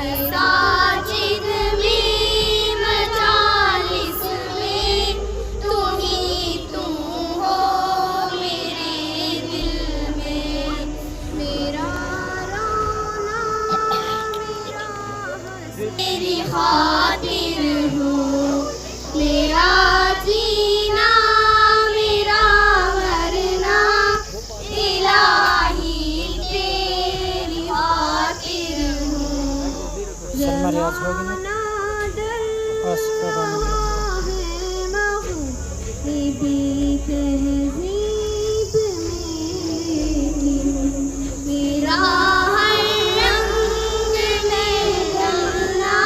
साजिद में मजालिस में तुम ही तुम हो मेरे दिल में। मेरा रोना मेरा हंसना तेरी खातिर हूँ, मेरा जीना मेरा मरना इलाही तेरी खातिर हूँ। ज़माना डर रहा है मग़रिबी तहज़ीब में, मेरा हर रंग में ढलना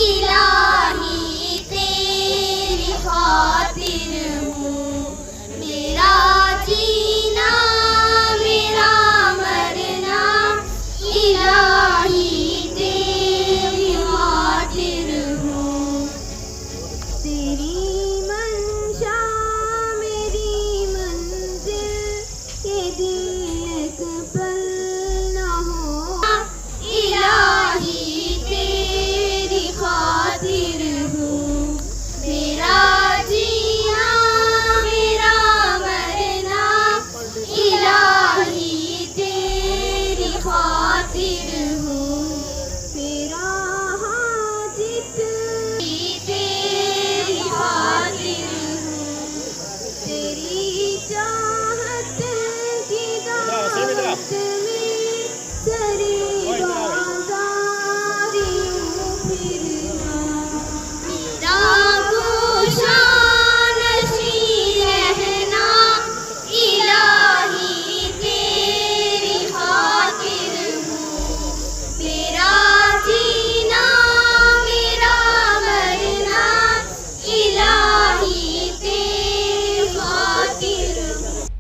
इलाही तेरी खातिर हूँ। मेरा जीना मेरा मरना इलाही तेरी खातिर हूँ। तेरी मंशा मेरी मंजिल ये दिल एक पल न हो इलाही तेरी खातिर हूँ। मेरा जीना मेरा मरना इलाही तेरी खातिर हूँ। मेरा हाजित तेरी खातिर हूँ। तेरी जान